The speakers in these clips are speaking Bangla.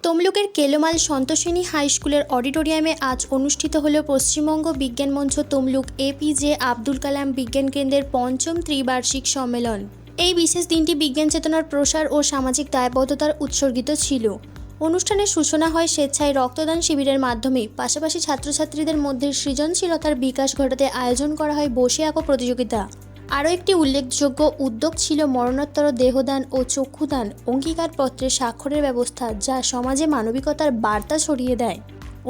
তমলুকের কেলোমাল সন্তোষিনী হাই স্কুলের অডিটোরিয়ামে আজ অনুষ্ঠিত হল পশ্চিমবঙ্গ বিজ্ঞান মঞ্চ তমলুক এপিজে আব্দুল কালাম বিজ্ঞান কেন্দ্রের পঞ্চম ত্রিবার্ষিক সম্মেলন। এই বিশেষ দিনটি বিজ্ঞান চেতনার প্রসার ও সামাজিক দায়বদ্ধতার উৎসর্গিত ছিল। অনুষ্ঠানের সূচনা হয় স্বেচ্ছায় রক্তদান শিবিরের মাধ্যমে। পাশাপাশি ছাত্রছাত্রীদের মধ্যে সৃজনশীলতার বিকাশ ঘটাতে আয়োজন করা হয় বসে আঁকো প্রতিযোগিতা। আরও একটি উল্লেখযোগ্য উদ্যোগ ছিল মরণোত্তর দেহদান ও চক্ষুদান অঙ্গীকারপত্রে স্বাক্ষরের ব্যবস্থা, যা সমাজে মানবিকতার বার্তা ছড়িয়ে দেয়।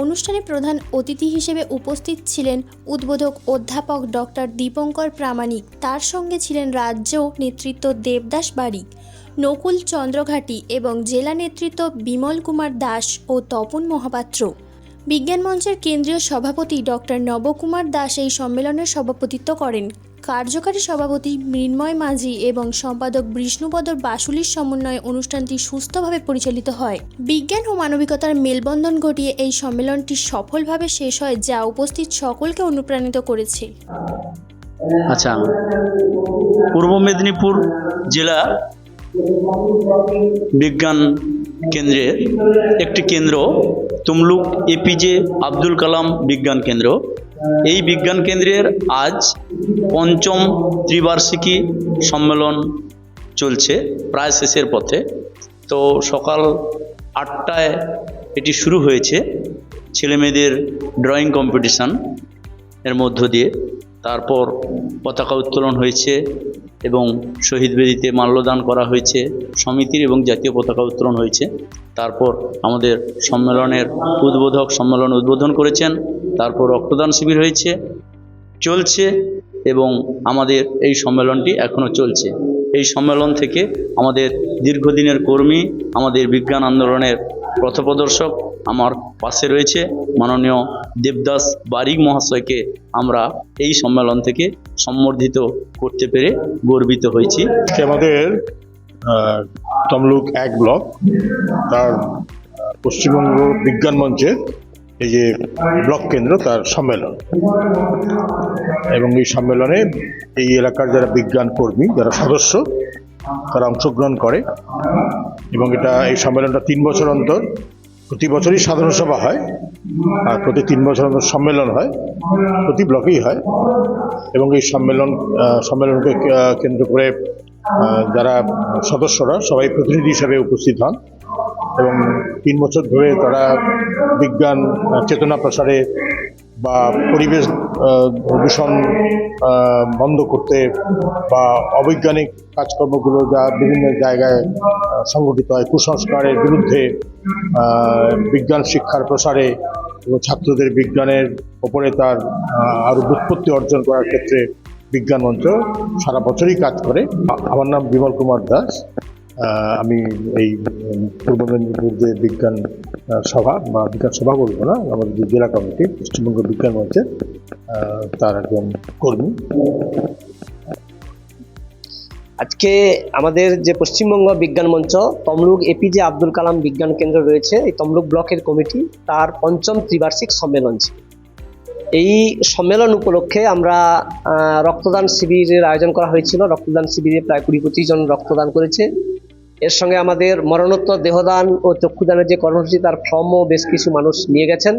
অনুষ্ঠানে প্রধান অতিথি হিসেবে উপস্থিত ছিলেন উদ্বোধক অধ্যাপক ডক্টর দীপঙ্কর প্রামাণিক। তার সঙ্গে ছিলেন রাজ্য নেতৃত্ব দেবদাস বারিক, নকুল চন্দ্রঘাটি এবং জেলা নেতৃত্ব বিমল কুমার দাস ও তপন মহাপাত্র। বিজ্ঞান মঞ্চের কেন্দ্রীয় সভাপতি ডক্টর নবকুমার দাস এই সম্মেলনের সভাপতিত্ব করেন। কার্যকারী সভাপতি মৃন্ময় মাঝি এবং সম্পাদক বিষ্ণুপদ বাসুলির সমন্বয়ে অনুষ্ঠানটি সুস্থভাবে পরিচালিত হয়। বিজ্ঞান ও মানবিকতার মেলবন্ধন ঘটিয়ে এই সম্মেলনটি সফলভাবে শেষ হয়, যা উপস্থিত সকলকে অনুপ্রাণিত করেছে। আচ্ছা, পূর্ব মেদিনীপুর জেলা বিজ্ঞান কেন্দ্রের একটি কেন্দ্র তমলুক এপিজে আব্দুল কালাম বিজ্ঞান কেন্দ্র। এই বিজ্ঞান কেন্দ্রের আজ পঞ্চম ত্রিবার্ষিকী সম্মেলন চলছে, প্রায় শেষের পথে। তো সকাল 8টায় এটি শুরু হয়েছে ছেলেমেয়েদের ড্রয়িং কম্পিটিশান এর মধ্য দিয়ে। তারপর পতাকা উত্তোলন হয়েছে এবং শহীদ বেদিতে মাল্যদান করা হয়েছে সমিতির এবং জাতীয় পতাকা উত্তোলন হয়েছে। তারপর আমাদের সম্মেলনের উদ্বোধক সম্মেলন উদ্বোধন করেছেন। তারপর রক্তদান শিবির হয়েছে, চলছে এবং আমাদের এই সম্মেলনটি এখনও চলছে। এই সম্মেলন থেকে আমাদের দীর্ঘদিনের কর্মী, আমাদের বিজ্ঞান আন্দোলনের পথপ্রদর্শক আমার পাশে রয়েছে মাননীয় দেবদাস বারিক মহাশয়কে আমরা এই সম্মেলন থেকে সম্বর্ধিত করতে পেরে গর্বিত হয়েছি। আমাদের তমলুক 1 ব্লক তার পশ্চিমবঙ্গ বিজ্ঞান মঞ্চের এই যে ব্লক কেন্দ্র তার সম্মেলন, এবং এই সম্মেলনে এই এলাকার যারা বিজ্ঞান কর্মী, যারা সদস্য, তারা অংশগ্রহণ করে। এবং এই সম্মেলনটা 3 বছর অন্তর, প্রতি বছরই সাধারণ সভা হয় আর প্রতি 3 বছর অন্তর সম্মেলন হয়, প্রতি ব্লকেই হয়। এবং এই সম্মেলনকে কেন্দ্র করে যারা সদস্যরা সবাই প্রতিনিধি হিসাবে উপস্থিত হন এবং 3 বছর ধরে তারা বিজ্ঞান চেতনা প্রসারে বা পরিবেশ দূষণ বন্ধ করতে বা অবৈজ্ঞানিক কাজকর্মগুলো যা বিভিন্ন জায়গায় সংঘটিত হয়, কুসংস্কারের বিরুদ্ধে, বিজ্ঞান শিক্ষার প্রসারে এবং ছাত্রদের বিজ্ঞানের ওপরে তার আরও ব্যুৎপত্তি অর্জন করার ক্ষেত্রে বিজ্ঞান মঞ্চ সারা বছরই কাজ করে। আমার নাম বিমল কুমার দাস। আমি এই পূর্ব মেদিনীপুর যে বিজ্ঞান সভা বা বিজ্ঞান সভা বলবো না, আমাদের যে জেলা কমিটি পশ্চিমবঙ্গ বিজ্ঞান মঞ্চের তার একজন কর্মী। আজকে আমাদের যে পশ্চিমবঙ্গ বিজ্ঞান মঞ্চ তমলুক এপিজে আব্দুল কালাম বিজ্ঞান কেন্দ্র রয়েছে, এই তমলুক ব্লকের কমিটি তার পঞ্চম ত্রিবার্ষিক সম্মেলন ছিল। এই সম্মেলন উপলক্ষে আমরা রক্তদান শিবিরের আয়োজন করা হয়েছিল। রক্তদান শিবিরে প্রায় 20-25 জন রক্তদান করেছে। এর সঙ্গে আমাদের মরণোত্তর দেহদান ও চক্ষুদানের যে কর্মসূচি, তার ফর্মও বেশ কিছু মানুষ নিয়ে গেছেন।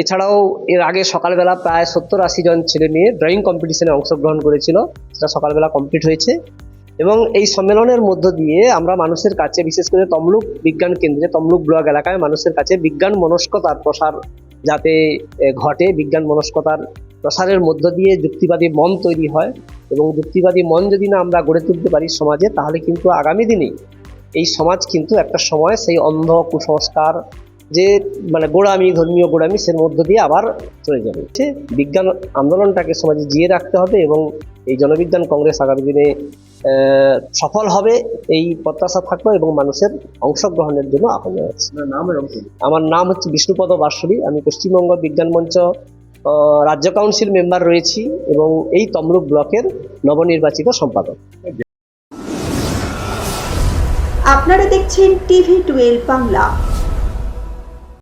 এছাড়াও এর আগে সকালবেলা প্রায় 70-80 জন ছেলে মেয়ে ড্রয়িং কম্পিটিশনে অংশগ্রহণ করেছিল, সেটা সকালবেলা কমপ্লিট হয়েছে। এবং এই সম্মেলনের মধ্য দিয়ে আমরা মানুষের কাছে, বিশেষ করে তমলুক বিজ্ঞান কেন্দ্রে তমলুক ব্লক এলাকায় মানুষের কাছে বিজ্ঞান মনস্কতার প্রসার যাতে ঘটে, বিজ্ঞান মনস্কতার প্রসারের মধ্য দিয়ে যুক্তিবাদী মন তৈরি হয়। এবং যুক্তিবাদী মন যদি না আমরা গড়ে তুলতে পারি সমাজে, তাহলে কিন্তু আগামী দিনে এই সমাজ কিন্তু একটা সময় সেই অন্ধ কুসংস্কার যে গোড়ামি, ধর্মীয় গোড়ামি, সের মধ্য দিয়ে আবার চলে যাবে। বিজ্ঞান আন্দোলনটাকে সমাজে জিয়ে রাখতে হবে এবং এই জনবিজ্ঞান কংগ্রেস আগামী দিনে সফল হবে এই প্রত্যাশা থাকলো এবং মানুষের অংশগ্রহণের জন্য আহ্বান জানাচ্ছি। আমার নাম হচ্ছে বিষ্ণুপদ বাসুলি। আমি পশ্চিমবঙ্গ বিজ্ঞান মঞ্চ রাজ্য কাউন্সিল মেম্বার রয়েছি এবং এই তমলুক ব্লকের নবনির্বাচিত সম্পাদক। আপনারা দেখছেন TV12 বাংলা।